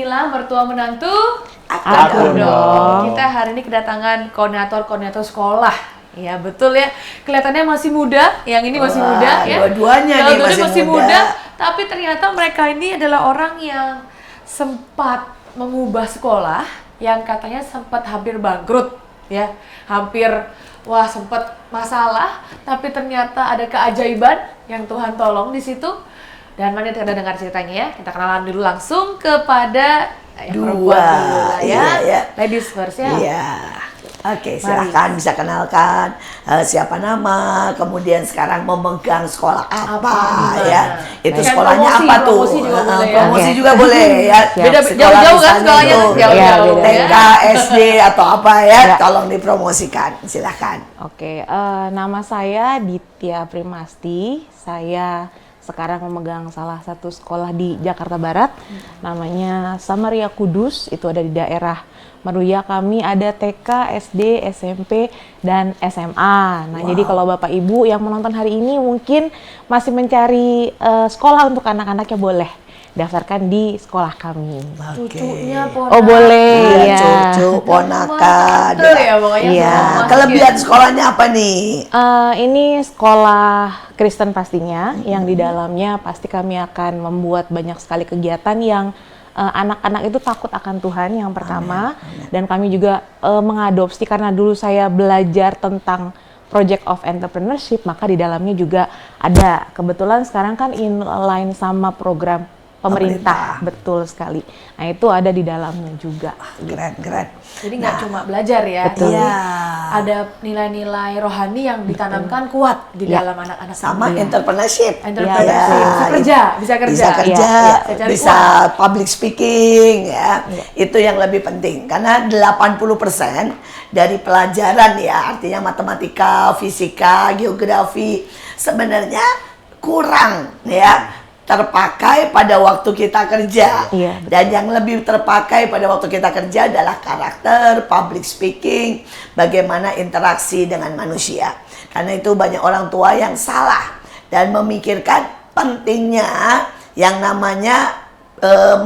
Inilah mertua menantu Aku dong. Kita hari ini kedatangan koordinator sekolah. Ya betul ya, kelihatannya masih muda, yang ini masih muda ya. Dua-duanya nih masih muda. Tapi ternyata mereka ini adalah orang yang sempat mengubah sekolah, yang katanya sempat hampir bangkrut ya. Sempat masalah, tapi ternyata ada keajaiban yang Tuhan tolong di situ. Dan mari kita dengar ceritanya ya. Kita kenalan dulu langsung kepada perempuan dulu lah ya. Iya. Ladies first ya. Iya. Oke, silakan bisa kenalkan siapa nama, kemudian sekarang memegang sekolah apa ya. Itu Dan sekolahnya apa tuh? Promosi juga boleh ya. Promosi juga boleh ya. Beda jauh-jauh kan sekolahnya? Jauh-jauh. TK, SD atau apa ya, tolong dipromosikan. Silakan. Oke, nama saya Ditya Primasti. Saya sekarang memegang salah satu sekolah di Jakarta Barat, namanya Samaria Kudus, itu ada di daerah Meruya. Kami ada TK, SD, SMP, dan SMA. Nah, jadi kalau Bapak Ibu yang menonton hari ini mungkin masih mencari sekolah untuk anak-anaknya, boleh daftarkan di sekolah kami. Cucunya, ponakan. Oh boleh, ya. Cucu, ponakan. Ya, pokoknya Iya. semua Kelebihan sekolahnya apa nih? Ini sekolah Kristen pastinya, yang di dalamnya pasti kami akan membuat banyak sekali kegiatan yang anak-anak itu takut akan Tuhan yang pertama. Amin. Dan kami juga mengadopsi, karena dulu saya belajar tentang Project of Entrepreneurship, maka di dalamnya juga ada, kebetulan sekarang kan inline sama program pemerintah. Betul sekali. Nah, itu ada di dalamnya juga. Keren. Jadi nggak cuma belajar ya, Betul. tapi Iya. ada nilai-nilai rohani yang ditanamkan kuat di dalam anak-anak. Sama ini. entrepreneurship. Entrepreneurship. Bisa kerja. Bisa kerja, Bisa cari bisa public speaking ya. Itu yang lebih penting karena 80% dari pelajaran ya, artinya matematika, fisika, geografi sebenarnya kurang ya terpakai pada waktu kita kerja. Iya, betul. Dan yang lebih terpakai pada waktu kita kerja adalah karakter, public speaking, bagaimana interaksi dengan manusia. Karena itu banyak orang tua yang salah dan memikirkan pentingnya yang namanya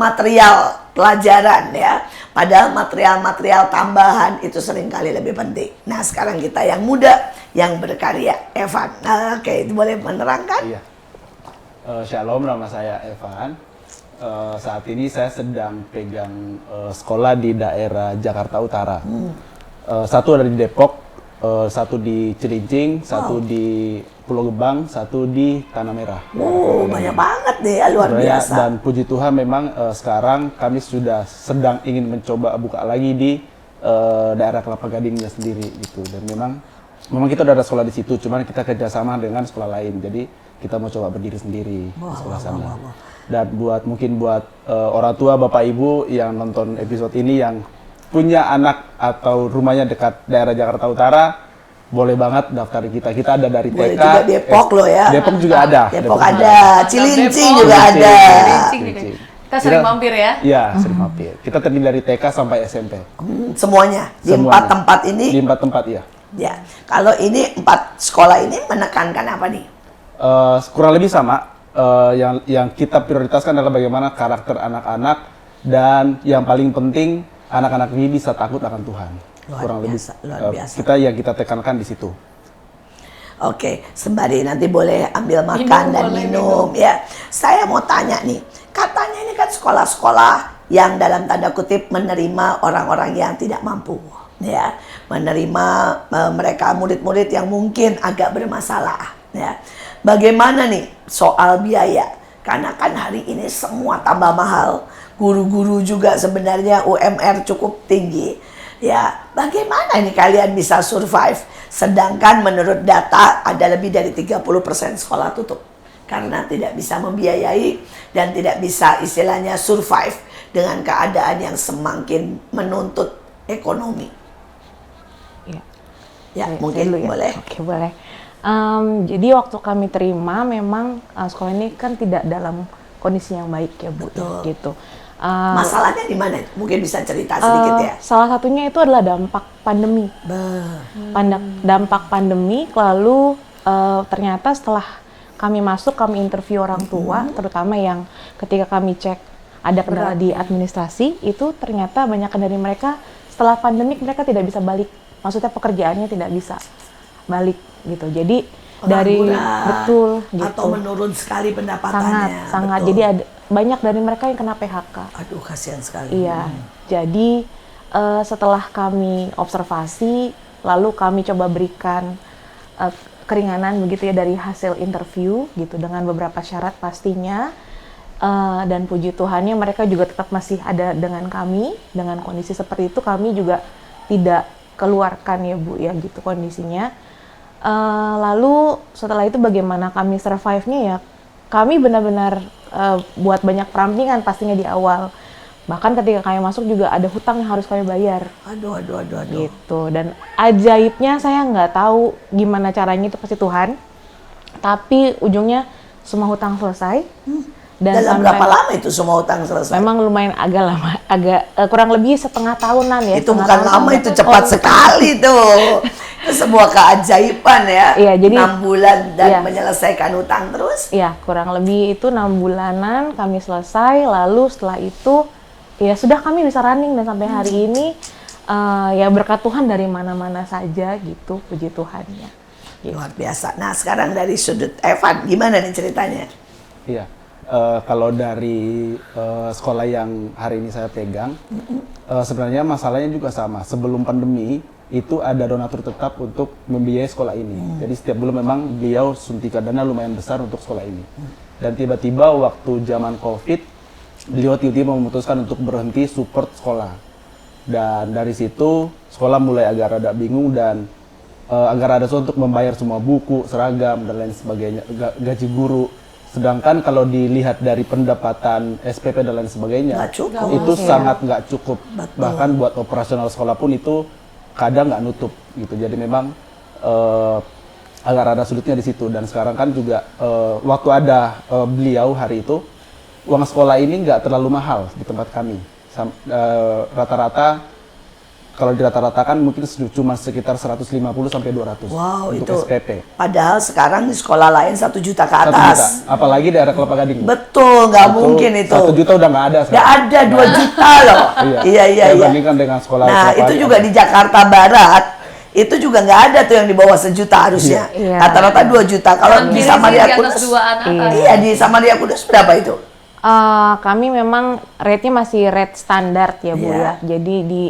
material pelajaran ya. Padahal material-material tambahan itu seringkali lebih penting. Nah, sekarang kita yang muda yang berkarya, Evan. Oke, itu boleh menerangkan? Iya. Shalom, nama saya Evan. Saat ini saya sedang pegang sekolah di daerah Jakarta Utara. Satu ada di Depok, satu di Cilincing, satu di Pulau Gebang, satu di Tanah Merah. Banyak banget deh, luar biasa. Dan puji Tuhan memang sekarang kami sudah sedang ingin mencoba buka lagi di daerah Kelapa Gadingnya sendiri gitu. Dan memang kita udah ada sekolah di situ, cuman kita kerjasama dengan sekolah lain. Jadi kita mau coba berdiri sendiri di sekolah sana. Dan buat orang tua, bapak ibu yang nonton episode ini yang punya anak atau rumahnya dekat daerah Jakarta Utara, boleh banget daftar kita. Kita ada dari Boleh TK. juga Depok loh ya. Depok juga ada. Depok ada, Cilincing Depok, juga ada. Cilincing. Kita sering mampir ya. Iya, sering mampir. Kita terdiri dari TK sampai SMP. Semuanya di Semuanya. 4 tempat ini. Di 4 tempat, iya. Ya, kalau ini 4 sekolah ini menekankan apa nih? Kurang lebih sama. Yang kita prioritaskan adalah bagaimana karakter anak-anak, dan yang paling penting anak-anak ini bisa takut akan Tuhan. Luar biasa. Kita tekankan di situ. Oke, sembari nanti boleh ambil makan Minum, dan boleh minum ya. Saya mau tanya nih, katanya ini kan sekolah-sekolah yang dalam tanda kutip menerima orang-orang yang tidak mampu, ya, menerima mereka murid-murid yang mungkin agak bermasalah, ya. Bagaimana nih soal biaya? Karena kan hari ini semua tambah mahal, guru-guru juga sebenarnya UMR cukup tinggi. Ya, bagaimana nih kalian bisa survive? Sedangkan menurut data ada lebih dari 30% sekolah tutup. Karena tidak bisa membiayai dan tidak bisa istilahnya survive dengan keadaan yang semakin menuntut ekonomi. Ya, mungkin dulu ya. boleh. Oke, boleh. Jadi waktu kami terima memang sekolah ini kan tidak dalam kondisi yang baik ya Bu. Betul. Gitu. Masalahnya di mana? Mungkin bisa cerita sedikit ya. Salah satunya itu adalah dampak pandemi. Dampak pandemi, lalu ternyata setelah kami masuk, kami interview orang tua, terutama yang ketika kami cek ada kendala di administrasi, itu ternyata banyak dari mereka setelah pandemik mereka tidak bisa balik. Maksudnya pekerjaannya tidak bisa balik gitu. Jadi dari betul gitu. Atau menurun sekali pendapatannya. Sangat. Betul. Jadi ada banyak dari mereka yang kena PHK. Aduh, kasihan sekali. Iya. Jadi setelah kami observasi, lalu kami coba berikan keringanan begitu ya dari hasil interview gitu dengan beberapa syarat pastinya. Dan puji Tuhannya mereka juga tetap masih ada dengan kami. Dengan kondisi seperti itu kami juga tidak keluarkan ya Bu ya gitu kondisinya. Lalu setelah itu bagaimana kami survive-nya ya, kami benar-benar buat banyak perampingan pastinya di awal. Bahkan ketika kami masuk juga ada hutang yang harus kami bayar. Aduh. Gitu. Dan ajaibnya saya nggak tahu gimana caranya, itu pasti Tuhan. Tapi ujungnya semua hutang selesai. Dan dalam berapa lama itu semua hutang selesai? Memang lumayan agak lama, kurang lebih setengah tahunan ya. Itu bukan lama, itu cepat sekali tuh. Itu sebuah keajaiban ya. Iya, jadi 6 bulan dan menyelesaikan hutang terus. Iya, kurang lebih itu 6 bulanan kami selesai. Lalu setelah itu ya sudah kami bisa running, dan sampai hari ini ya berkat Tuhan dari mana-mana saja gitu, puji Tuhannya. Gitu. Luar biasa. Nah, sekarang dari sudut Evan, gimana nih ceritanya? Iya. Kalau dari sekolah yang hari ini saya pegang, sebenarnya masalahnya juga sama. Sebelum pandemi itu ada donatur tetap untuk membiayai sekolah ini. Jadi setiap bulan memang beliau suntikan dana lumayan besar untuk sekolah ini. Dan tiba-tiba waktu zaman COVID, beliau tiba-tiba memutuskan untuk berhenti support sekolah. Dan dari situ sekolah mulai agak rada bingung dan agak rada sulit untuk membayar semua buku, seragam dan lain sebagainya, gaji guru. Sedangkan kalau dilihat dari pendapatan SPP dan lain sebagainya, itu sangat nggak cukup. Betul. Bahkan buat operasional sekolah pun itu kadang nggak nutup gitu. Jadi memang agak rada sulitnya di situ. Dan sekarang kan juga waktu ada beliau hari itu, uang sekolah ini nggak terlalu mahal di tempat kami. Rata-rata kalau dirata-ratakan mungkin cuma sekitar 150 sampai 200 Wow, untuk itu SPP. Padahal sekarang di sekolah lain 1 juta ke 1 atas. juta, apalagi daerah Kelapa Gading. Betul, nggak mungkin itu. 1 juta udah nggak ada sekarang. Nggak ada 2 juta loh. Iya. Saya bandingkan dengan sekolah. Nah, itu juga di Jakarta Barat. Itu juga nggak ada tuh yang di bawah 1 juta harusnya. Iya. Rata-rata 2 juta. Kalau di Samaria Kudus, di atas 2 anak. iya di Samaria Kudus berapa itu? Kami memang rate-nya masih rate standar ya Bu Iya. ya. Jadi di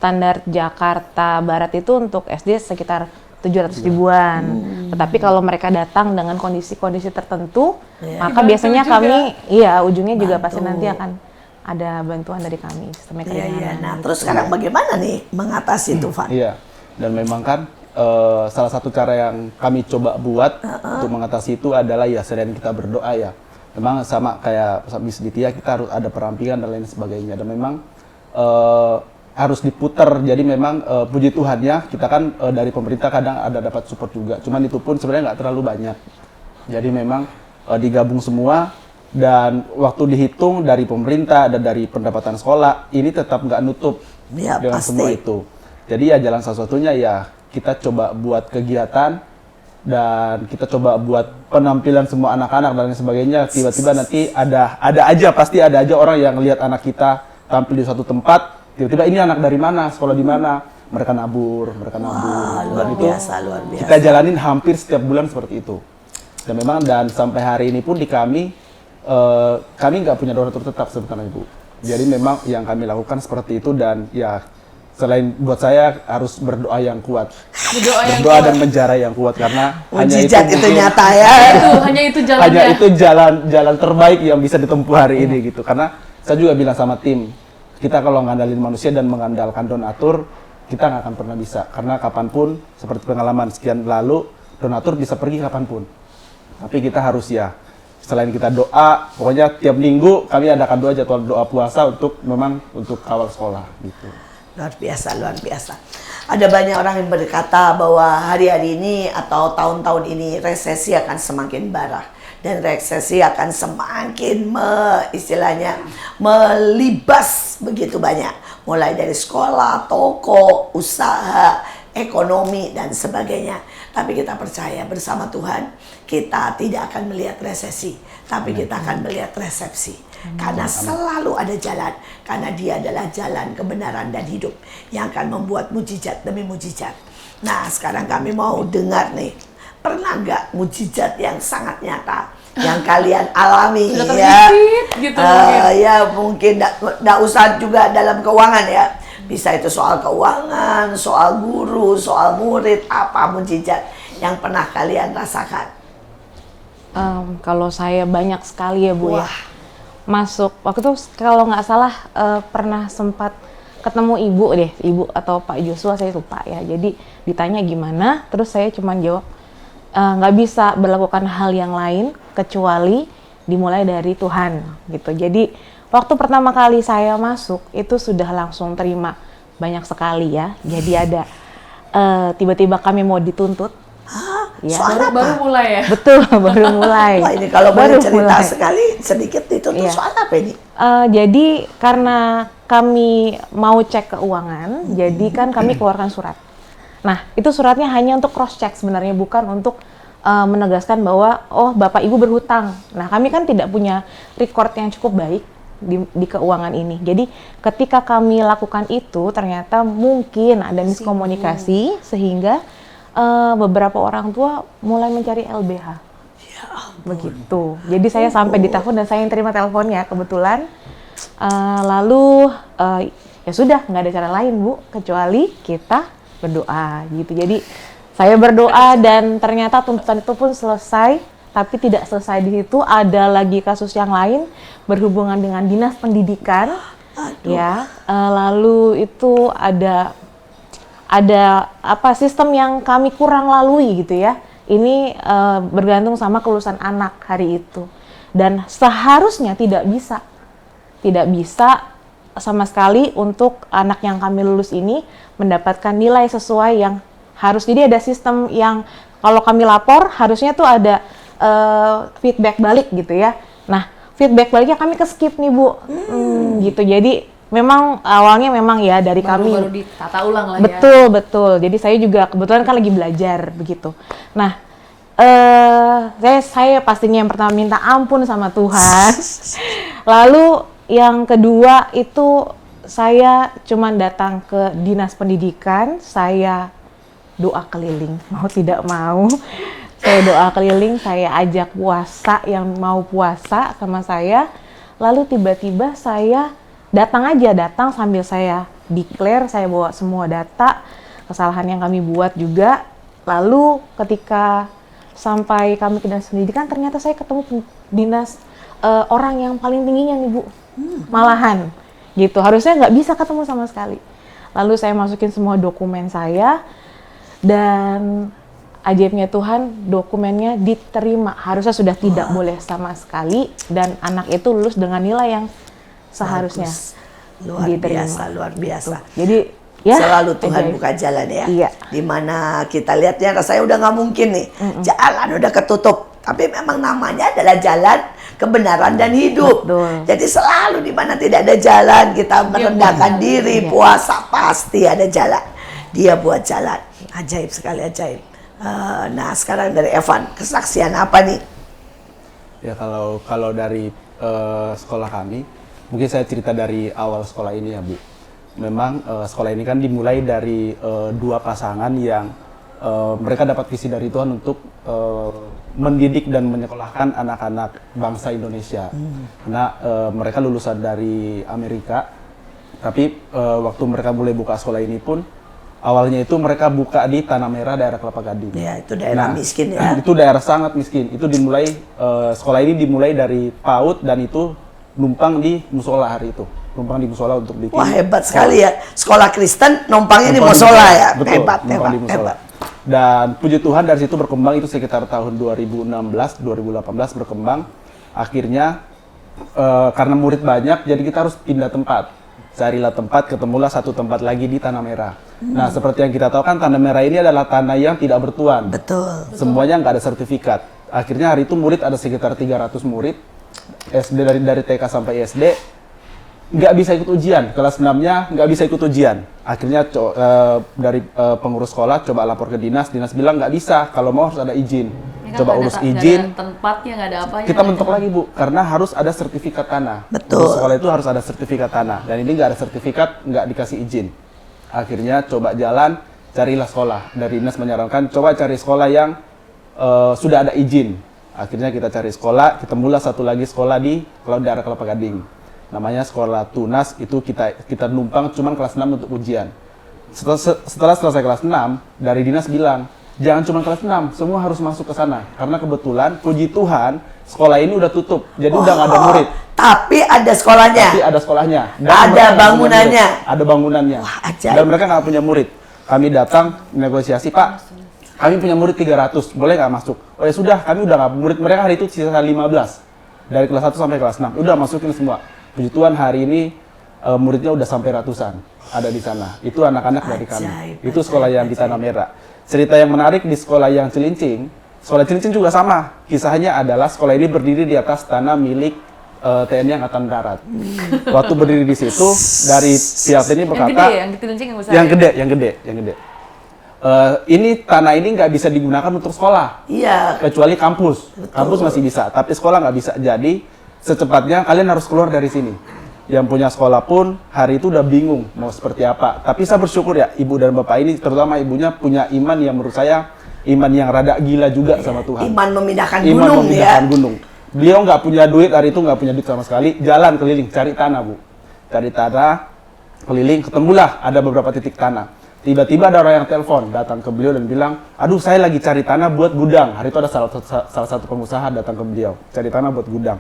standar Jakarta Barat itu untuk SD sekitar 700 ribuan. Tetapi kalau mereka datang dengan kondisi-kondisi tertentu, maka biasanya kami, ujungnya juga pasti nanti akan ada bantuan dari kami, sistemnya keringanan. Iya. Nah, terus sekarang bagaimana nih mengatasi itu, Van? Iya, dan memang kan salah satu cara yang kami coba buat untuk mengatasi itu adalah ya selain kita berdoa ya. Memang sama kayak Miss Ditya, kita harus ada perampingan dan lain sebagainya. Dan memang harus diputar. Jadi memang puji Tuhannya kita kan dari pemerintah kadang ada dapat support juga. Cuman itu pun sebenarnya nggak terlalu banyak. Jadi memang digabung semua dan waktu dihitung dari pemerintah dan dari pendapatan sekolah ini tetap nggak nutup Ya, dengan pasti. semua itu. Jadi ya jalan satu-satunya ya kita coba buat kegiatan dan kita coba buat penampilan semua anak-anak dan lain sebagainya. Tiba-tiba nanti pasti ada aja orang yang lihat anak kita tampil di suatu tempat. Tiba-tiba ini anak dari mana, sekolah di mana, mereka nabur. Luar Dan biasa. kita jalanin hampir setiap bulan seperti itu. Dan memang sampai hari ini pun di kami nggak punya donatur tetap sebenarnya Bu. Jadi memang yang kami lakukan seperti itu dan ya selain buat saya harus berdoa yang kuat. Berdoa dan menjara yang kuat karena Mujizat itu mungkin- nyata ya. Hanya itu jalannya. hanya itu jalan terbaik yang bisa ditempuh hari ini gitu. Karena saya juga bilang sama tim, kita kalau ngandalin manusia dan mengandalkan donatur, kita nggak akan pernah bisa. Karena kapanpun, seperti pengalaman sekian lalu, donatur bisa pergi kapanpun. Tapi kita harus ya, selain kita doa, pokoknya tiap minggu kami adakan jadwal doa puasa untuk kawal sekolah gitu. Luar biasa. Ada banyak orang yang berkata bahwa hari-hari ini atau tahun-tahun ini resesi akan semakin parah. Dan resesi akan semakin melibas begitu banyak. Mulai dari sekolah, toko, usaha, ekonomi dan sebagainya. Tapi kita percaya bersama Tuhan kita tidak akan melihat resesi, tapi kita akan melihat resepsi. Karena selalu ada jalan, karena Dia adalah jalan, kebenaran dan hidup yang akan membuat mujizat demi mujizat. Nah, sekarang kami mau dengar nih, pernah nggak mujizat yang sangat nyata yang kalian alami? Sudah Ya, terbisit gitu mungkin. ya mungkin nggak usah juga dalam keuangan ya. Bisa itu soal keuangan, soal guru, soal murid, apa mujizat yang pernah kalian rasakan? Kalau saya banyak sekali ya Bu ya. Wah. Masuk waktu itu kalau nggak salah pernah sempat ketemu ibu atau Pak Joshua, saya lupa ya. Jadi ditanya gimana, terus saya cuma jawab nggak bisa melakukan hal yang lain kecuali dimulai dari Tuhan gitu. Jadi waktu pertama kali saya masuk itu sudah langsung terima banyak sekali ya. Jadi ada tiba-tiba kami mau dituntut. Hah? Ya. Soal apa? Baru mulai ya. Betul, baru mulai. Wah, ini kalau Baru boleh cerita mulai. sekali sedikit itu tuh Iya. soal apa ini? Jadi karena kami mau cek keuangan, jadi kan kami keluarkan surat. Nah, itu suratnya hanya untuk cross check sebenarnya, bukan untuk menegaskan bahwa oh Bapak Ibu berhutang. Nah, kami kan tidak punya record yang cukup baik di keuangan ini. Jadi ketika kami lakukan itu ternyata mungkin ada miskomunikasi sehingga beberapa orang tua mulai mencari LBH. Ya Begitu. Jadi saya sampai ditelepon dan saya yang terima teleponnya kebetulan. Lalu ya sudah nggak ada cara lain Bu kecuali kita berdoa gitu. Jadi saya berdoa dan ternyata tuntutan itu pun selesai. Tapi tidak selesai di situ, ada lagi kasus yang lain berhubungan dengan dinas pendidikan. Ya, lalu itu ada apa sistem yang kami kurang lalui gitu ya. Ini bergantung sama kelulusan anak hari itu. Dan seharusnya tidak bisa sama sekali untuk anak yang kami lulus ini mendapatkan nilai sesuai yang harus. Jadi ada sistem yang kalau kami lapor harusnya tuh ada feedback balik gitu ya. Nah, feedback baliknya kami ke-skip nih Bu. Gitu. Jadi memang awalnya memang ya dari kami Baru ditata ulang lah ya. betul. Jadi saya juga kebetulan kan lagi belajar begitu. Nah, saya pastinya yang pertama minta ampun sama Tuhan. Lalu yang kedua itu saya cuman datang ke dinas pendidikan, saya doa keliling, mau tidak mau. Saya doa keliling, saya ajak puasa yang mau puasa sama saya. Lalu tiba-tiba saya datang sambil saya declare, saya bawa semua data, kesalahan yang kami buat juga. Lalu ketika sampai kami ke dinas pendidikan, ternyata saya ketemu dinas orang yang paling tingginya nih Bu. Malahan gitu, harusnya nggak bisa ketemu sama sekali. Lalu saya masukin semua dokumen saya dan ajaibnya Tuhan, dokumennya diterima. Harusnya sudah tidak boleh sama sekali dan anak itu lulus dengan nilai yang seharusnya Bagus. Luar diterima. biasa, luar biasa. Jadi ya Selalu Tuhan ajaib. buka jalan ya. Iya. Dimana kita lihatnya rasanya udah nggak mungkin nih. Jalan udah ketutup. Tapi memang namanya adalah jalan kebenaran dan hidup. Betul. Jadi selalu di mana tidak ada jalan, kita merendahkan diri, Iya. puasa pasti ada jalan. Dia buat jalan. Ajaib sekali, ajaib. Nah sekarang dari Evan, kesaksian apa nih? Ya kalau dari sekolah kami, mungkin saya cerita dari awal sekolah ini ya Bu. Memang sekolah ini kan dimulai dari dua pasangan yang mereka dapat visi dari Tuhan untuk mendidik dan menyekolahkan anak-anak bangsa Indonesia. Karena mereka lulusan dari Amerika, tapi waktu mereka mulai buka sekolah ini pun awalnya itu mereka buka di Tanah Merah, daerah Kelapa Gading. Ya itu daerah miskin ya. Itu daerah sangat miskin. Itu dimulai sekolah ini dimulai dari PAUD dan itu numpang di musola hari itu. Numpang di musola untuk bikin. Wah hebat sekali ya. Sekolah Kristen numpangnya di musola ya. Betul, Hebat, numpang hebat, di musola. hebat. Dan puji Tuhan dari situ berkembang itu sekitar tahun 2016, 2018 berkembang. Akhirnya karena murid banyak, jadi kita harus pindah tempat. Carilah tempat, ketemulah satu tempat lagi di Tanah Merah. Nah, seperti yang kita tahu kan Tanah Merah ini adalah tanah yang tidak bertuan. Betul. Semuanya nggak ada sertifikat. Akhirnya hari itu murid ada sekitar 300 murid, SD dari TK sampai SD. nggak bisa ikut ujian, kelas 6-nya nggak bisa ikut ujian. Akhirnya dari pengurus sekolah coba lapor ke dinas bilang nggak bisa, kalau mau harus ada izin. Ini kan Coba nggak urus ada izin, tempatnya, nggak ada apanya. kita mentok lagi Bu, karena harus ada sertifikat tanah. Betul. Di sekolah itu harus ada sertifikat tanah, dan ini nggak ada sertifikat, nggak dikasih izin. Akhirnya coba jalan, carilah sekolah. Dari dinas menyarankan, coba cari sekolah yang sudah ada izin. Akhirnya kita cari sekolah, ketemulah satu lagi sekolah di daerah Kelapa Gading. Namanya sekolah Tunas, itu kita numpang cuman kelas 6 untuk ujian. Setelah selesai kelas 6, dari dinas bilang, jangan cuma kelas 6, semua harus masuk ke sana. Karena kebetulan, puji Tuhan, sekolah ini udah tutup, jadi udah nggak ada murid. Tapi ada sekolahnya. Tapi ada sekolahnya. Dan Ada mereka nggak punya bangunannya. murid. Ada bangunannya. Wah, ajaib. Dan mereka nggak punya murid. Kami datang, negosiasi, Pak, kami punya murid 300, boleh nggak masuk? Oh ya sudah, kami udah nggak, murid mereka hari itu sisa 15. Dari kelas 1 sampai kelas 6, udah masukin semua. Puji Tuhan hari ini muridnya udah sampai ratusan ada di sana. Itu anak-anak dari kami. Ajaib, Itu sekolah yang di Tanah Merah. Cerita yang menarik di sekolah yang Cilincing, sekolah Cilincing juga sama. Kisahnya adalah sekolah ini berdiri di atas tanah milik TNI Angkatan Darat. Waktu berdiri di situ, dari pihak TNI Yang berkata, gede, yang dikencing yang besar. yang gede. Ini tanah ini nggak bisa digunakan untuk sekolah, Iya. kecuali kampus. Kampus masih bisa, tapi sekolah nggak bisa. Jadi secepatnya kalian harus keluar dari sini. Yang punya sekolah pun hari itu udah bingung mau seperti apa. Tapi saya bersyukur ya, ibu dan bapak ini, terutama ibunya punya iman yang menurut saya iman yang rada gila juga sama Tuhan. Iman memindahkan Iman gunung memindahkan ya. gunung. Beliau nggak punya duit hari itu, nggak punya duit sama sekali. Jalan keliling cari tanah Bu, cari tanah keliling, ketemulah ada beberapa titik tanah. Tiba-tiba ada orang yang telepon, datang ke beliau dan bilang, aduh saya lagi cari tanah buat gudang. Hari itu ada salah satu pengusaha datang ke beliau, cari tanah buat gudang.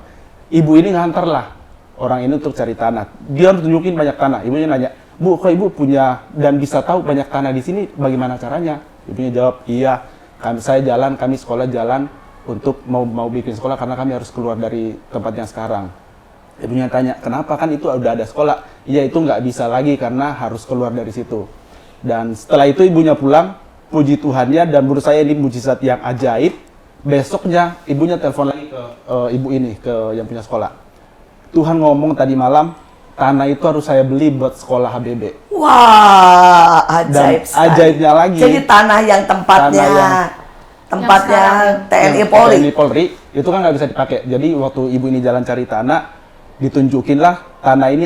Ibu ini nganterlah orang ini untuk cari tanah. Dia tunjukin banyak tanah. Ibunya nanya, Bu, kok ibu punya dan bisa tahu banyak tanah di sini? Bagaimana caranya? Ibunya jawab, iya. Kami sekolah jalan untuk mau bikin sekolah karena kami harus keluar dari tempat yang sekarang. Ibunya tanya, kenapa? Kan itu udah ada sekolah. Iya, itu nggak bisa lagi karena harus keluar dari situ. Dan setelah itu ibunya pulang, puji Tuhannya, dan menurut saya ini mujizat yang ajaib. Besoknya ibunya telepon lagi ke ibu ini, ke yang punya sekolah. Tuhan ngomong tadi malam, tanah itu harus saya beli buat sekolah HBB. Wah, ajaib Dan sekali. ajaibnya lagi, Jadi tanah yang tempatnya Yang TNI Polri. TNI Polri itu kan nggak bisa dipakai. Jadi waktu ibu ini jalan cari tanah, ditunjukinlah tanah ini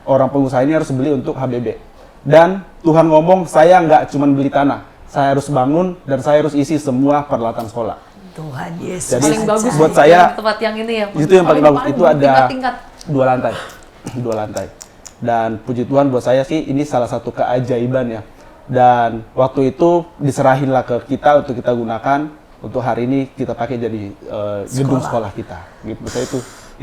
orang pengusaha ini harus beli untuk HBB. Dan Tuhan ngomong, saya nggak cuma beli tanah, saya harus bangun dan saya harus isi semua peralatan sekolah. Tuhan Yesus. Jadi, Paling bagus buat nih, saya, yang tempat yang ini ya. Itu yang paling bagus. Itu ada tingkat-tingkat. 2 lantai. 2 lantai. Dan puji Tuhan buat saya sih ini salah satu keajaiban ya. Dan waktu itu diserahinlah ke kita untuk kita gunakan, untuk hari ini kita pakai jadi gedung sekolah kita. Gitu. Saya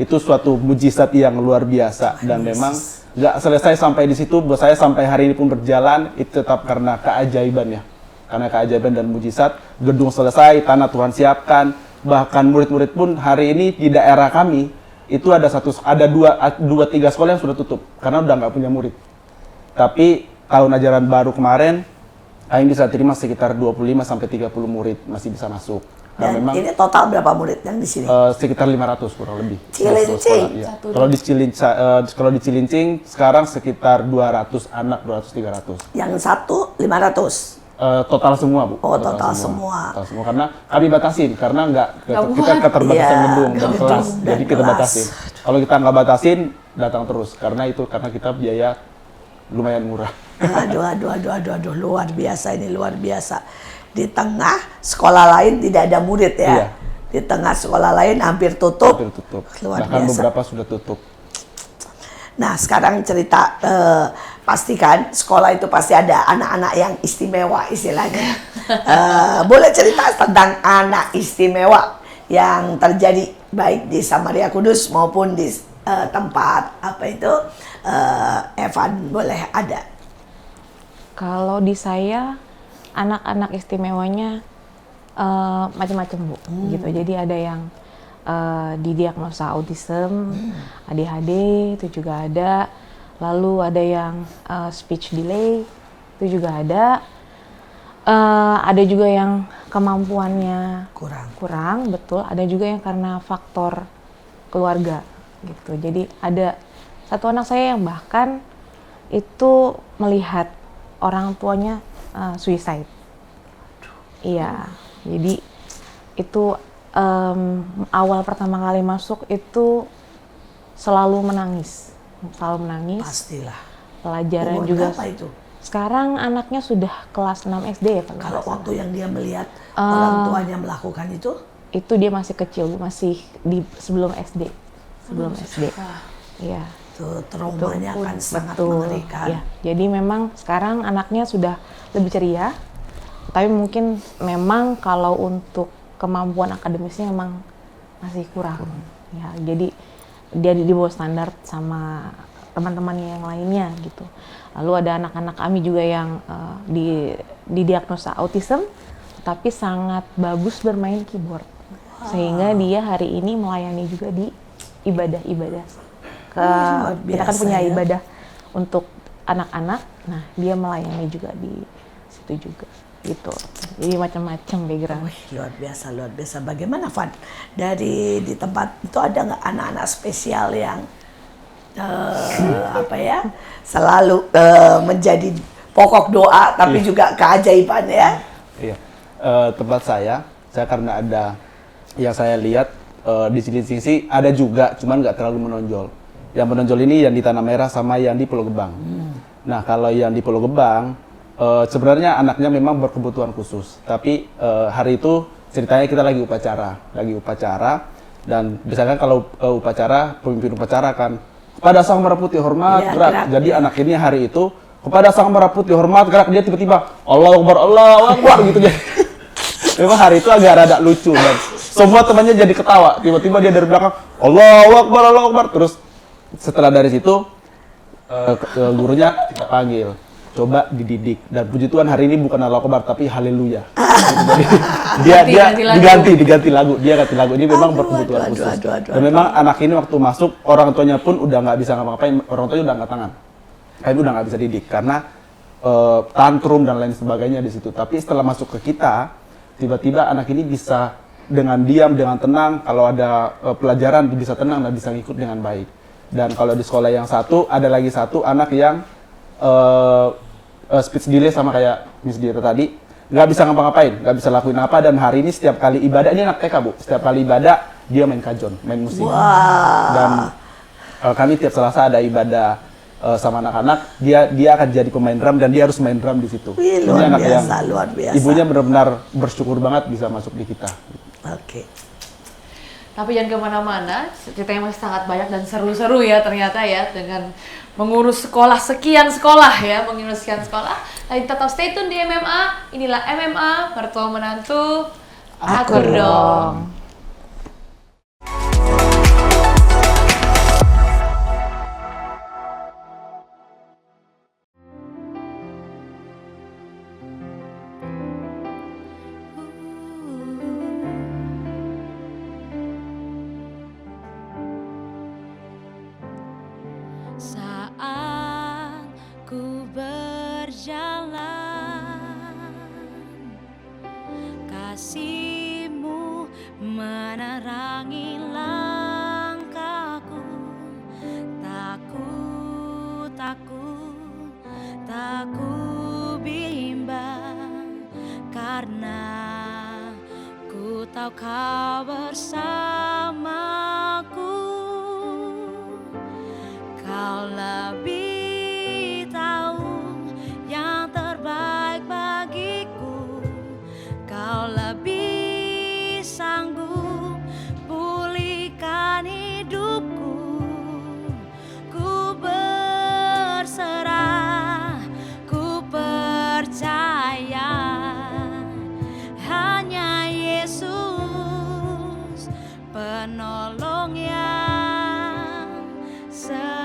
itu suatu mujizat yang luar biasa, dan memang nggak selesai sampai di situ. Buat saya sampai hari ini pun berjalan itu tetap karena keajaiban ya. Karena keajaiban dan mujizat, gedung selesai, tanah Tuhan siapkan, bahkan murid-murid pun hari ini di daerah kami itu ada 2-3 sekolah yang sudah tutup karena udah nggak punya murid. Tapi tahun ajaran baru kemarin, kami bisa terima sekitar 25-30 murid masih bisa masuk. Dan memang ini total berapa murid yang di sini? sekitar 500 kurang lebih. Cilincing. Iya. Kalau di Cilincing sekarang sekitar 200 anak, 200-300. Yang satu 500. Total semua Bu. Oh, total semua. Total semua karena kami batasin karena kita muat. keterbatasan Iya, gedung dan gedung kelas, dan jadi kita kelas. batasin. Kalau kita nggak batasin datang terus karena kita biaya lumayan murah. Aduh, luar biasa ini, luar biasa. Di tengah sekolah lain tidak ada murid ya. Iya. Di tengah sekolah lain hampir tutup. Hampir tutup. Luar Bahkan biasa. beberapa sudah tutup. Nah, sekarang cerita, pastikan sekolah itu pasti ada anak-anak yang istimewa istilahnya. Boleh cerita tentang anak istimewa yang terjadi baik di Samaria Kudus maupun di tempat apa itu, Evan, boleh ada? Kalau di saya, anak-anak istimewanya macam-macam Bu, gitu. Jadi ada yang didiagnosa autism, ADHD itu juga ada. Lalu ada yang speech delay itu juga ada. Ada juga yang kemampuannya kurang, betul. Ada juga yang karena faktor keluarga gitu. Jadi ada Satu anak saya yang bahkan itu melihat orang tuanya suicide. Iya, jadi itu awal pertama kali masuk itu selalu menangis. Pastilah. Pelajaran Umur juga. berapa itu? Sekarang anaknya sudah kelas 6 SD ya Pak. Kalau waktu yang dia melihat orang tuanya melakukan itu dia masih kecil, masih sebelum SD. Sebelum SD. Iya. itu traumanya akan sangat Betul. mengerikan. Ya, jadi memang sekarang anaknya sudah lebih ceria, tapi mungkin memang kalau untuk kemampuan akademisnya memang masih kurang. Ya, jadi dia di bawah standar sama teman-temannya yang lainnya gitu. Lalu ada anak-anak kami juga yang didiagnosa autism, tapi sangat bagus bermain keyboard, sehingga dia hari ini melayani juga di ibadah-ibadah. Kita kan punya ibadah untuk anak-anak, nah dia melayani juga di situ juga gitu. Jadi macam-macam background. Luar biasa. Bagaimana Van? Di tempat itu ada nggak anak-anak spesial yang selalu menjadi pokok doa, tapi juga keajaiban ya? Iya, tempat saya karena ada yang saya lihat di sisi ada juga, cuman nggak terlalu menonjol. Yang menonjol ini yang di Tanah Merah sama yang di Pulau Gebang. Nah, kalau yang di Pulau Gebang, sebenarnya anaknya memang berkebutuhan khusus. Tapi hari itu ceritanya kita lagi upacara. Dan biasanya kalau pemimpin upacara kan, kepada Sang Merah Putih hormat, ya, gerak. Jadi anak ini hari itu, kepada Sang Merah Putih hormat, gerak. Dia tiba-tiba, Allahu Akbar gitu dia. Memang hari itu agak rada lucu dan semua temannya jadi ketawa. Tiba-tiba dia dari belakang, Allahu Akbar. Terus setelah dari situ gurunya kita panggil, coba dididik. Dan puji Tuhan hari ini bukan Allahu Akbar tapi haleluya. Dia diganti lagu. Dia ganti lagu. Ini memang berkebutuhan khusus. Dan memang anak ini waktu masuk orang tuanya pun udah nggak bisa ngapa-ngapain. Orang tuanya udah angkat tangan. Kayaknya udah nggak bisa didik karena tantrum dan lain sebagainya di situ. Tapi setelah masuk ke kita, tiba-tiba anak ini bisa dengan diam, dengan tenang. Kalau ada pelajaran bisa tenang dan bisa ngikut dengan baik. Dan kalau di sekolah yang satu, ada lagi satu anak yang speech delay sama kayak Miss Dieta tadi, nggak bisa ngapa-ngapain, nggak bisa lakuin apa. Dan hari ini setiap kali ibadah, ini anak TK Bu, setiap kali ibadah dia main kajon, main musik. Wow. Dan kami tiap Selasa ada ibadah sama anak-anak, dia akan jadi pemain drum dan dia harus main drum di situ. Wih, luar biasa. Ibunya benar-benar bersyukur banget bisa masuk di kita. Oke. Tapi jangan kemana-mana, ceritanya masih sangat banyak dan seru-seru ya ternyata ya, dengan mengurus sekian sekolah. Nah, tetap stay tune di MMA. Inilah MMA, mertua menantu, akur dong. Saat ku berjalan, kasih-Mu menerangi langkahku. Tak ku bimbang, karena ku tahu Kau bersamaku. Kau lebih tahu yang terbaik bagiku. Kau lebih sanggup pulihkan hidupku. Ku berserah, ku percaya hanya Yesus penolong yang setia.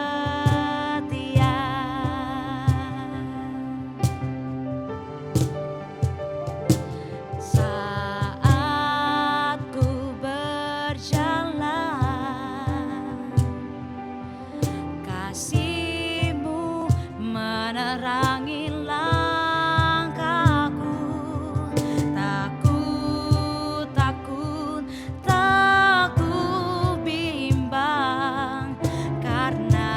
Saat ku berjalan, kasih-Mu menerangi langkahku. Tak ku bimbang, karena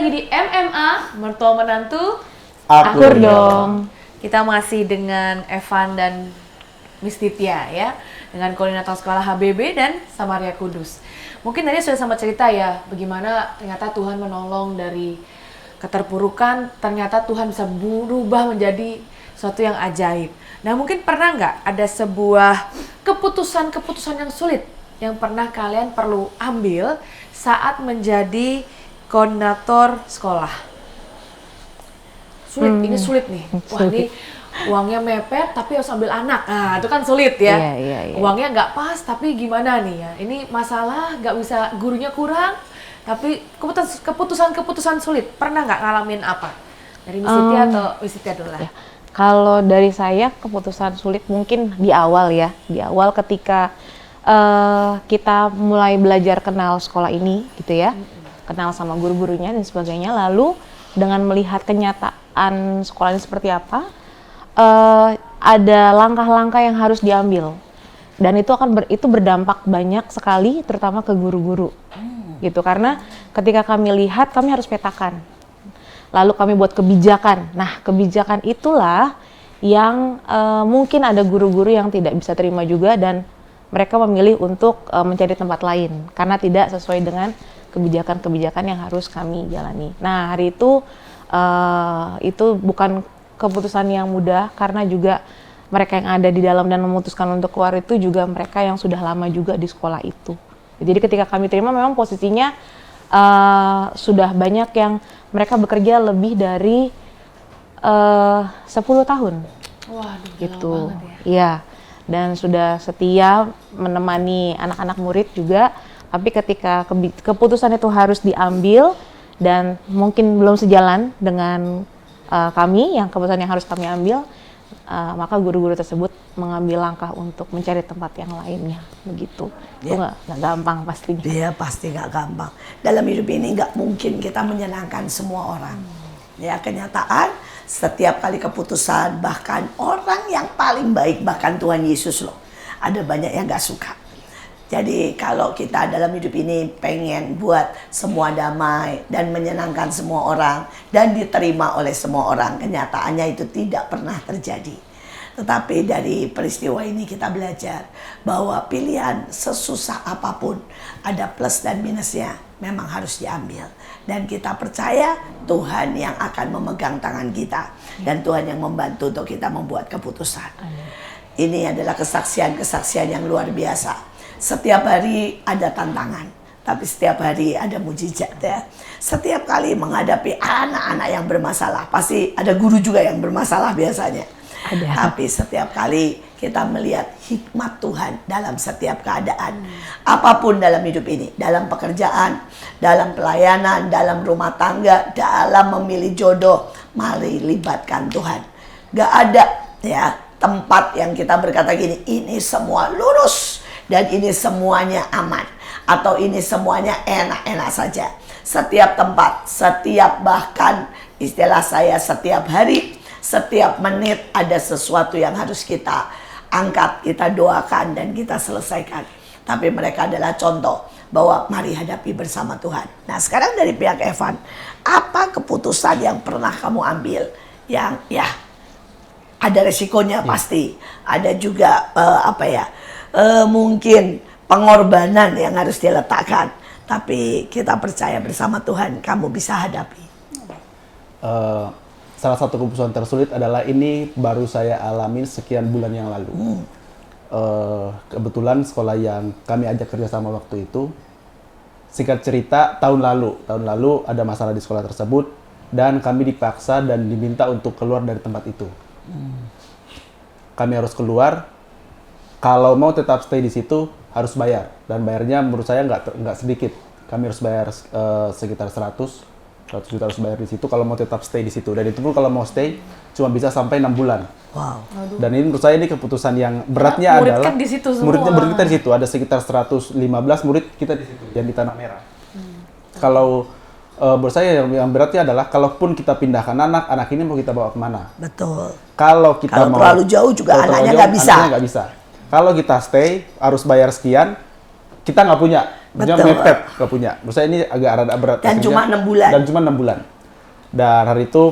lagi di MMA, Mertua Menantu. Akur dong. Kita masih dengan Evan dan Miss Ditya ya, dengan koordinator sekolah HBB dan Samaria Kudus. Mungkin tadi sudah sama cerita ya, bagaimana ternyata Tuhan menolong dari keterpurukan, ternyata Tuhan bisa berubah menjadi sesuatu yang ajaib. Nah mungkin pernah nggak ada sebuah keputusan-keputusan yang sulit yang pernah kalian perlu ambil saat menjadi koordinator sekolah? Sulit, ini sulit nih. Wah ini uangnya mepet tapi harus ambil anak. Nah itu kan sulit ya. Iya. Uangnya nggak pas tapi gimana nih ya. Ini masalah nggak bisa, gurunya kurang. Tapi keputusan-keputusan sulit. Pernah nggak ngalamin apa? Dari Miss Ditya atau Miss Ditya dulu lah? Ya. Kalau dari saya keputusan sulit mungkin di awal ya. Di awal ketika kita mulai belajar kenal sekolah ini gitu ya. Kenal sama guru-gurunya dan sebagainya. Lalu dengan melihat kenyataan sekolah ini seperti apa, ada langkah-langkah yang harus diambil dan itu berdampak banyak sekali, terutama ke guru-guru, gitu. Karena ketika kami lihat, kami harus petakan, lalu kami buat kebijakan. Nah, kebijakan itulah yang mungkin ada guru-guru yang tidak bisa terima juga dan mereka memilih untuk mencari tempat lain karena tidak sesuai dengan kebijakan-kebijakan yang harus kami jalani. Nah, hari itu bukan keputusan yang mudah karena juga mereka yang ada di dalam dan memutuskan untuk keluar itu juga mereka yang sudah lama juga di sekolah itu. Jadi ketika kami terima memang posisinya sudah banyak yang mereka bekerja lebih dari 10 tahun. Waduh, Gitu. lama banget ya. Iya. Dan sudah setia menemani anak-anak murid juga. Tapi ketika keputusan itu harus diambil dan mungkin belum sejalan dengan kami, yang keputusan yang harus kami ambil, maka guru-guru tersebut mengambil langkah untuk mencari tempat yang lainnya, begitu. Itu nggak gampang pastinya. Dia pasti nggak gampang. Dalam hidup ini nggak mungkin kita menyenangkan semua orang. Ya, kenyataan setiap kali keputusan, bahkan orang yang paling baik, bahkan Tuhan Yesus loh, ada banyak yang nggak suka. Jadi kalau kita dalam hidup ini pengen buat semua damai dan menyenangkan semua orang dan diterima oleh semua orang, kenyataannya itu tidak pernah terjadi. Tetapi dari peristiwa ini kita belajar bahwa pilihan sesusah apapun ada plus dan minusnya, memang harus diambil. Dan kita percaya Tuhan yang akan memegang tangan kita dan Tuhan yang membantu untuk kita membuat keputusan. Ini adalah kesaksian-kesaksian yang luar biasa. Setiap hari ada tantangan, tapi setiap hari ada mujizat ya. Setiap kali menghadapi anak-anak yang bermasalah, pasti ada guru juga yang bermasalah biasanya. Ada. Tapi setiap kali kita melihat hikmat Tuhan dalam setiap keadaan. Apapun dalam hidup ini, dalam pekerjaan, dalam pelayanan, dalam rumah tangga, dalam memilih jodoh, mari libatkan Tuhan. Gak ada ya tempat yang kita berkata gini, ini semua lurus dan ini semuanya aman, atau ini semuanya enak-enak saja. Setiap tempat, setiap bahkan istilah saya setiap hari, setiap menit ada sesuatu yang harus kita angkat, kita doakan dan kita selesaikan. Tapi mereka adalah contoh bahwa mari hadapi bersama Tuhan. Nah sekarang dari pihak Evan, apa keputusan yang pernah kamu ambil yang ya ada resikonya pasti, ada juga mungkin pengorbanan yang harus diletakkan, tapi kita percaya bersama Tuhan kamu bisa hadapi. Salah satu keputusan tersulit adalah ini baru saya alamin sekian bulan yang lalu. Kebetulan sekolah yang kami ajak kerjasama waktu itu, singkat cerita tahun lalu ada masalah di sekolah tersebut dan kami dipaksa dan diminta untuk keluar dari tempat itu. Kami harus keluar. Kalau mau tetap stay di situ harus bayar, dan bayarnya menurut saya nggak sedikit. Kami harus bayar sekitar 100 juta harus bayar di situ kalau mau tetap stay di situ. Dan itu pun kalau mau stay cuma bisa sampai 6 bulan. Wow. Dan ini menurut saya ini keputusan yang beratnya Murid adalah kan di situ semua. murid kita di situ ada sekitar 115 murid kita di situ yang di Tanah Merah. Kalau menurut saya yang beratnya adalah kalaupun kita pindahkan anak ini mau kita bawa kemana? Betul. Kalau kita Kalau mau terlalu jauh juga anaknya nggak bisa. Anaknya nggak bisa. Kalau kita stay harus bayar sekian, kita nggak punya. Dia Betul. mepet ke punya. Menurut saya ini agak rada berat. Dan kasusnya. cuma 6 bulan. Dan cuma 6 bulan. Dan hari itu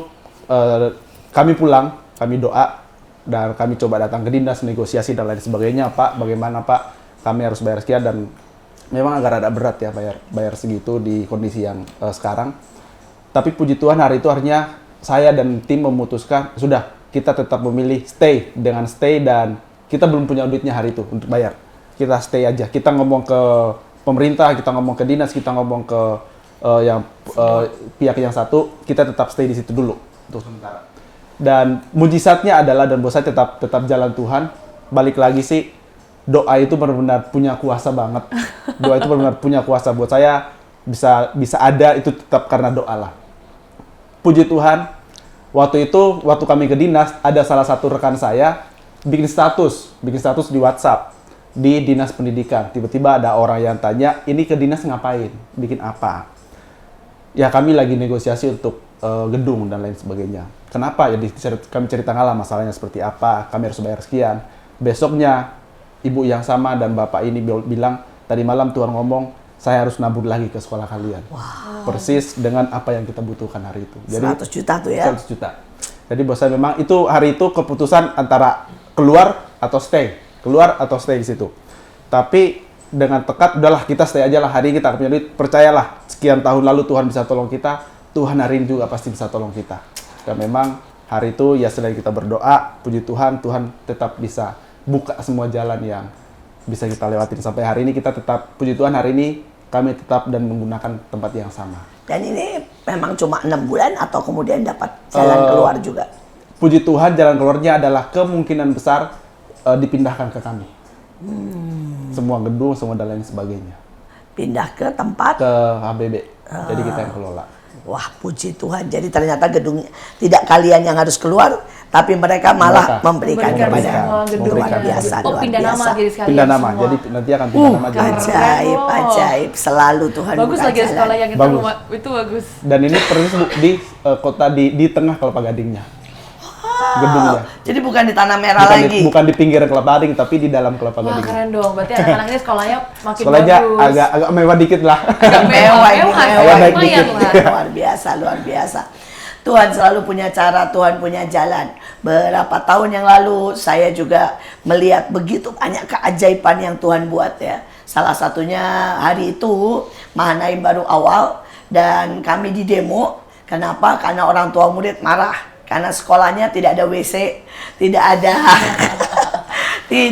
kami pulang, kami doa, dan kami coba datang ke dinas, negosiasi dan lain sebagainya. Pak, bagaimana Pak? Kami harus bayar sekian, dan memang agak rada berat ya bayar segitu di kondisi yang sekarang. Tapi puji Tuhan hari itu akhirnya saya dan tim memutuskan, sudah kita tetap memilih stay dan kita belum punya duitnya hari itu untuk bayar. Kita stay aja. Kita ngomong ke pemerintah, kita ngomong ke dinas, kita ngomong ke pihak yang satu, kita tetap stay di situ dulu untuk sementara. Dan mujizatnya adalah, dan buat saya tetap jalan Tuhan. Balik lagi sih, doa itu benar-benar punya kuasa banget. Doa itu benar-benar punya kuasa. Buat saya bisa ada itu tetap karena doa lah. Puji Tuhan, waktu kami ke dinas, ada salah satu rekan saya bikin status di WhatsApp di dinas pendidikan. Tiba-tiba ada orang yang tanya, ini ke dinas ngapain? Bikin apa? Ya kami lagi negosiasi untuk gedung dan lain sebagainya. Kenapa? Jadi kami cerita ngalah masalahnya seperti apa, kami harus bayar sekian. Besoknya ibu yang sama dan bapak ini bilang, tadi malam Tuhan ngomong, saya harus nabur lagi ke sekolah kalian. Wow. Persis dengan apa yang kita butuhkan hari itu. Jadi 100 juta tuh ya? 100 juta. Jadi buat saya memang itu hari itu keputusan antara keluar atau stay di situ. Tapi dengan tekad, udahlah kita stay aja lah, hari ini kita punya duit, percayalah sekian tahun lalu Tuhan bisa tolong kita, Tuhan hari ini juga pasti bisa tolong kita. Dan memang hari itu ya selain kita berdoa, puji Tuhan, Tuhan tetap bisa buka semua jalan yang bisa kita lewatin. Sampai hari ini kita tetap, puji Tuhan hari ini kami tetap dan menggunakan tempat yang sama. Dan ini memang cuma 6 bulan atau kemudian dapat jalan keluar juga? Puji Tuhan jalan keluarnya adalah kemungkinan besar dipindahkan ke kami. Semua gedung, semua dan lain sebagainya. Pindah ke tempat? Ke HBB. Jadi kita yang kelola. Wah, puji Tuhan. Jadi ternyata gedung tidak kalian yang harus keluar, tapi mereka malah memberikan kepada semua gedung. luar biasa. Oh, luar pindah nama biasa. jadi sekalian Pindah nama. semua. Jadi nanti akan pindah nama jadi. Ajaib, ajaib. Selalu Tuhan Bagus buka lagi jalan. sekolah yang kita Bagus. rumah itu bagus. Dan ini persis Bu, di kota di tengah Kelapa Gadingnya. Gedungnya. Jadi bukan di Tanah Merah lagi. Bukan di pinggir Kelapa Gading, tapi di dalam Kelapa Wah Gading. keren dong, berarti anak-anak ini sekolahnya makin Sekolahnya bagus. agak mewah dikit lah. Agak mewah, ini mewah, mewah naik lumayan dikit. lah. Luar biasa, luar biasa. Tuhan selalu punya cara, Tuhan punya jalan. Beberapa tahun yang lalu saya juga melihat begitu banyak keajaiban yang Tuhan buat ya. Salah satunya hari itu Mahanaim baru awal dan kami di demo. Kenapa? Karena orang tua murid marah. Karena sekolahnya tidak ada WC, tidak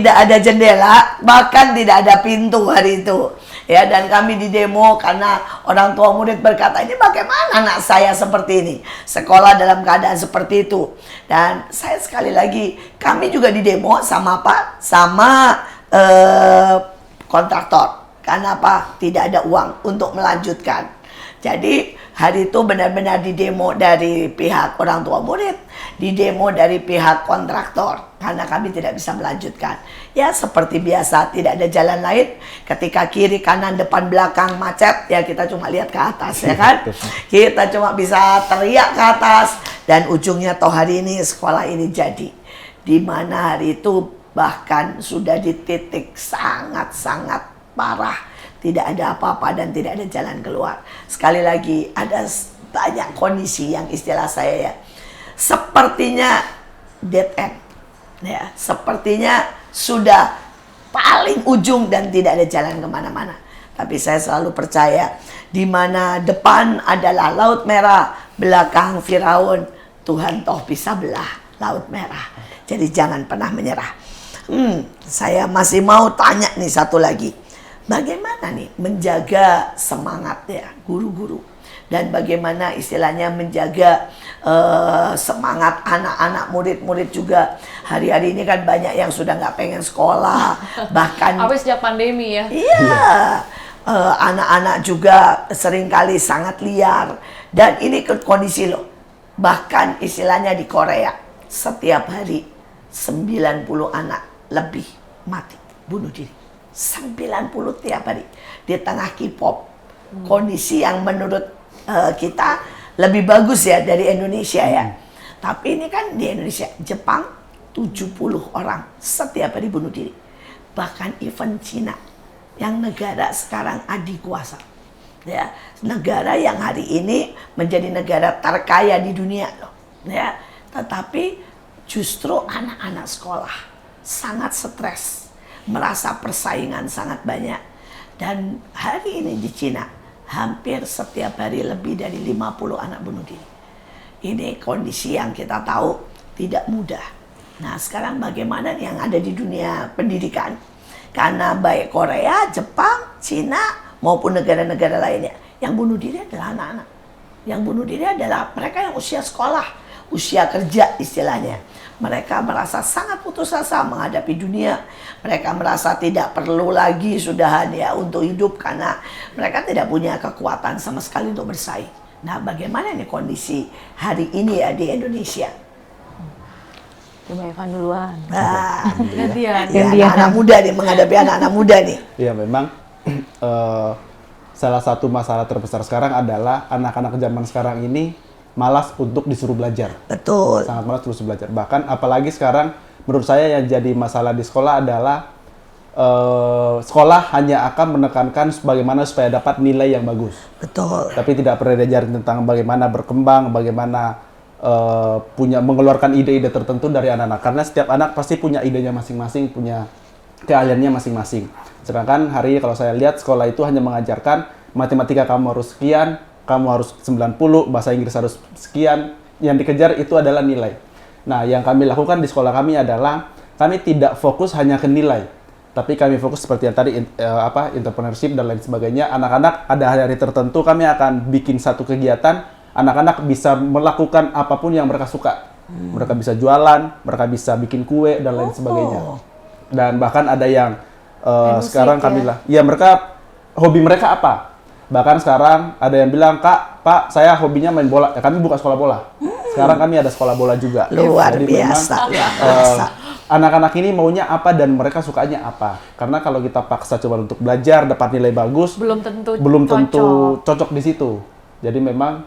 ada jendela, bahkan tidak ada pintu hari itu. Ya, dan kami di demo karena orang tua murid berkata, ini bagaimana anak saya seperti ini, sekolah dalam keadaan seperti itu. Dan saya sekali lagi, kami juga di demo sama apa? Sama kontraktor. Karena apa? Tidak ada uang untuk melanjutkan. Jadi hari itu benar-benar didemo dari pihak orang tua murid, didemo dari pihak kontraktor karena kami tidak bisa melanjutkan. Ya seperti biasa, tidak ada jalan lain. Ketika kiri, kanan, depan, belakang macet, ya kita cuma lihat ke atas ya kan. Kita cuma bisa teriak ke atas dan ujungnya toh hari ini sekolah ini jadi. Di mana hari itu bahkan sudah di titik sangat-sangat parah. Tidak ada apa-apa dan tidak ada jalan keluar. Sekali lagi ada banyak kondisi yang istilah saya ya, sepertinya dead end. Ya, sepertinya sudah paling ujung dan tidak ada jalan kemana-mana. Tapi saya selalu percaya di mana depan adalah Laut Merah, belakang Firaun, Tuhan toh bisa belah Laut Merah. Jadi jangan pernah menyerah. Saya masih mau tanya nih satu lagi. Bagaimana nih menjaga semangat ya guru-guru dan bagaimana istilahnya menjaga semangat anak-anak murid-murid juga. Hari-hari ini kan banyak yang sudah nggak pengen sekolah bahkan Apa sejak pandemi ya? iya anak-anak juga seringkali sangat liar dan ini kondisi loh, bahkan istilahnya di Korea setiap hari 90 anak lebih mati bunuh diri. 90 tiap hari di tengah K-pop. Kondisi yang menurut kita lebih bagus ya dari Indonesia ya. Tapi ini kan di Indonesia, Jepang 70 orang setiap hari bunuh diri. Bahkan event Cina yang negara sekarang adik kuasa. Ya, negara yang hari ini menjadi negara terkaya di dunia loh. Ya, tetapi justru anak-anak sekolah sangat stres, merasa persaingan sangat banyak. Dan hari ini di Cina hampir setiap hari lebih dari 50 anak bunuh diri. Ini kondisi yang kita tahu tidak mudah. Nah, sekarang bagaimana yang ada di dunia pendidikan? Karena baik Korea, Jepang, Cina maupun negara-negara lainnya, yang bunuh diri adalah anak-anak. Yang bunuh diri adalah mereka yang usia sekolah, usia kerja istilahnya. Mereka merasa sangat putus asa menghadapi dunia. Mereka merasa tidak perlu lagi sudahan ya untuk hidup karena mereka tidak punya kekuatan sama sekali untuk bersaing. Nah, bagaimana nih kondisi hari ini ya di Indonesia? Coba Evan duluan. Nah, Gantian. ya, anak-anak muda nih menghadapi anak-anak muda nih. Ya memang salah satu masalah terbesar sekarang adalah anak-anak zaman sekarang ini malas untuk disuruh belajar. Betul. Sangat malas terus belajar. Bahkan apalagi sekarang menurut saya yang jadi masalah di sekolah adalah sekolah hanya akan menekankan bagaimana supaya dapat nilai yang bagus. Betul. Tapi tidak pernah diajarin tentang bagaimana berkembang, bagaimana punya mengeluarkan ide-ide tertentu dari anak-anak. Karena setiap anak pasti punya idenya masing-masing, punya keahliannya masing-masing. Sedangkan hari ini kalau saya lihat sekolah itu hanya mengajarkan matematika kamu harus sekian, kamu harus 90, bahasa Inggris harus sekian. Yang dikejar itu adalah nilai. Nah, yang kami lakukan di sekolah kami adalah kami tidak fokus hanya ke nilai, tapi kami fokus seperti yang tadi entrepreneurship dan lain sebagainya. Anak-anak ada hari tertentu kami akan bikin satu kegiatan, anak-anak bisa melakukan apapun yang mereka suka. Mereka bisa jualan, mereka bisa bikin kue dan lain sebagainya. Dan bahkan ada yang sekarang kami lah, ya mereka hobi mereka apa? Bahkan sekarang ada yang bilang, Kak, Pak, saya hobinya main bola. Ya, kami buka sekolah bola. Sekarang kami ada sekolah bola juga. Luar Jadi biasa, memang, luar biasa. anak-anak ini maunya apa dan mereka sukanya apa. Karena kalau kita paksa coba untuk belajar, dapat nilai bagus, Belum tentu cocok di situ. Jadi memang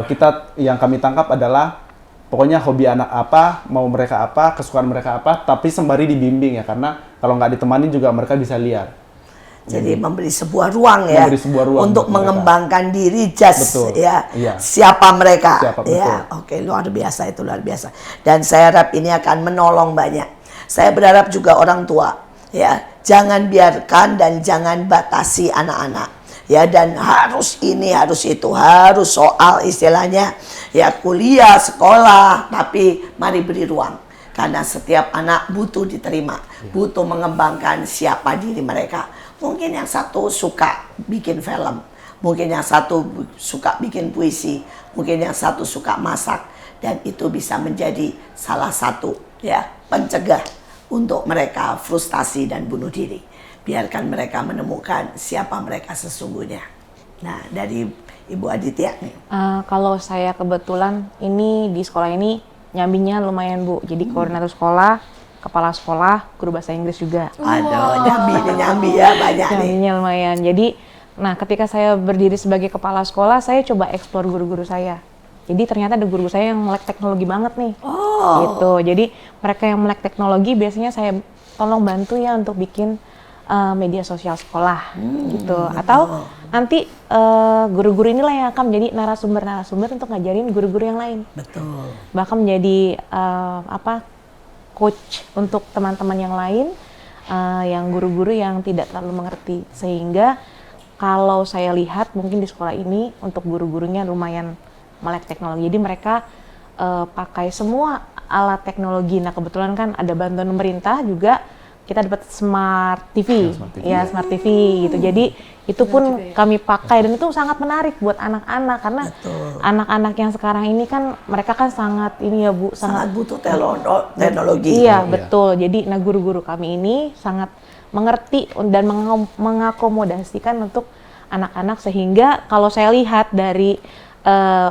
kita yang kami tangkap adalah pokoknya hobi anak apa, mau mereka apa, kesukaan mereka apa, tapi sembari dibimbing ya. Karena kalau nggak ditemani juga mereka bisa liar. Jadi memberi sebuah ruang ya, Memberi sebuah ruang untuk buat mereka. mengembangkan diri just Betul. ya, Iya. siapa mereka Siapa, ya. betul. Oke, luar biasa, itu luar biasa. Dan saya harap ini akan menolong banyak. Saya berharap juga orang tua ya, jangan biarkan dan jangan batasi anak-anak ya, dan harus ini harus itu, harus soal istilahnya ya, kuliah, sekolah, tapi mari beri ruang. Karena setiap anak butuh diterima, butuh mengembangkan siapa diri mereka. Mungkin yang satu suka bikin film, mungkin yang satu suka bikin puisi, mungkin yang satu suka masak, dan itu bisa menjadi salah satu ya pencegah untuk mereka frustasi dan bunuh diri. Biarkan mereka menemukan siapa mereka sesungguhnya. Nah, dari Ibu Aditya nih. Kalau saya kebetulan ini di sekolah ini nyambinya lumayan Bu. Jadi koordinator sekolah, kepala sekolah, guru bahasa Inggris juga. Aduh, nyambi ya banyak nih. Nyambinya lumayan. Jadi, nah ketika saya berdiri sebagai kepala sekolah, saya coba eksplor guru-guru saya. Jadi ternyata ada guru saya yang melek teknologi banget nih. Gitu. Jadi mereka yang melek teknologi biasanya saya tolong bantu ya untuk bikin media sosial sekolah gitu. Atau nanti guru-guru inilah yang akan menjadi narasumber-narasumber untuk ngajarin guru-guru yang lain. Betul. Bahkan menjadi coach untuk teman-teman yang lain, yang guru-guru yang tidak terlalu mengerti. Sehingga kalau saya lihat mungkin di sekolah ini untuk guru-gurunya lumayan melek teknologi. Jadi mereka pakai semua alat teknologi. Nah kebetulan kan ada bantuan pemerintah juga, kita dapat smart TV, smart TV gitu. Jadi itu pun kami pakai dan itu sangat menarik buat anak-anak karena anak-anak yang sekarang ini kan mereka kan sangat ini ya Bu, Sangat butuh teknologi. Iya betul. Jadi nah guru-guru kami ini sangat mengerti dan mengakomodasikan untuk anak-anak sehingga kalau saya lihat dari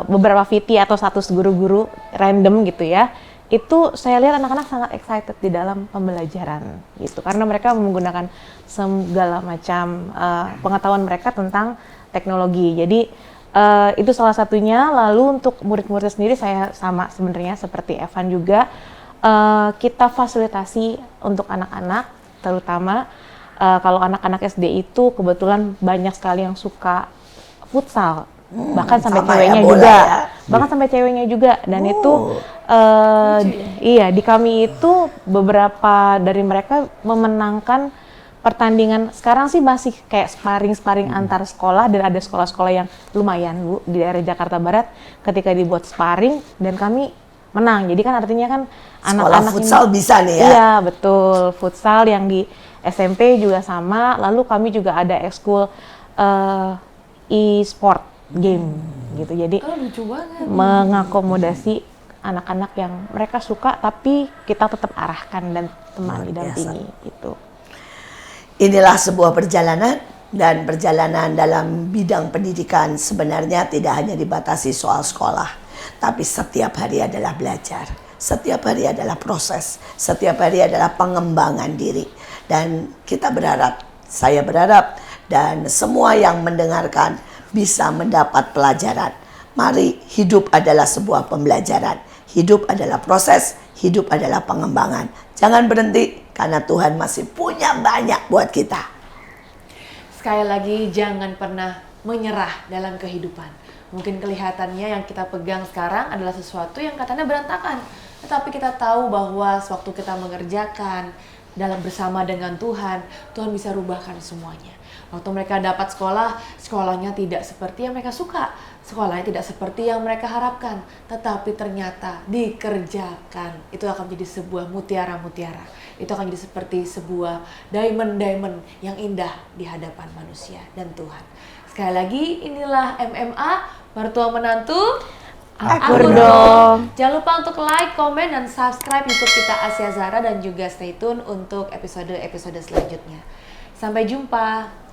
beberapa VT atau status guru-guru random gitu ya, itu saya lihat anak-anak sangat excited di dalam pembelajaran gitu karena mereka menggunakan segala macam pengetahuan mereka tentang teknologi. Jadi itu salah satunya. Lalu untuk murid-murid sendiri saya sama sebenarnya seperti Evan juga, kita fasilitasi untuk anak-anak terutama kalau anak-anak SD itu kebetulan banyak sekali yang suka futsal, bahkan sampai sama ya, ceweknya bola juga, ya. bahkan sampai ceweknya juga. Dan itu iya, di kami itu beberapa dari mereka memenangkan pertandingan. Sekarang sih masih kayak sparring antar sekolah, dan ada sekolah-sekolah yang lumayan Bu di daerah Jakarta Barat ketika dibuat sparring dan kami menang. Jadi kan artinya kan Sekolah anak-anak futsal ini, bisa nih ya. iya betul, futsal yang di SMP juga sama. Lalu kami juga ada ekskul e-sport game gitu. Jadi Lucu banget. mengakomodasi anak-anak yang mereka suka tapi kita tetap arahkan dan temani, Luar biasa. dampingi gitu. Inilah sebuah perjalanan, dan perjalanan dalam bidang pendidikan sebenarnya tidak hanya dibatasi soal sekolah, tapi setiap hari adalah belajar, setiap hari adalah proses, setiap hari adalah pengembangan diri. Dan kita berharap, saya berharap, dan semua yang mendengarkan bisa mendapat pelajaran. Mari, hidup adalah sebuah pembelajaran, hidup adalah proses, hidup adalah pengembangan. Jangan berhenti, karena Tuhan masih punya banyak buat kita. Sekali lagi, jangan pernah menyerah dalam kehidupan. Mungkin kelihatannya yang kita pegang sekarang adalah sesuatu yang katanya berantakan. Tetapi kita tahu bahwa sewaktu kita mengerjakan dalam bersama dengan Tuhan, Tuhan bisa rubahkan semuanya. Waktu mereka dapat sekolah, sekolahnya tidak seperti yang mereka suka. Sekolahnya tidak seperti yang mereka harapkan. Tetapi ternyata dikerjakan. Itu akan menjadi sebuah mutiara-mutiara. Itu akan jadi seperti sebuah diamond-diamond yang indah di hadapan manusia dan Tuhan. Sekali lagi, inilah MMA, mertua menantu. Akur dong. Jangan lupa untuk like, komen, dan subscribe YouTube kita Asia Zara, dan juga stay tune untuk episode-episode selanjutnya. Sampai jumpa.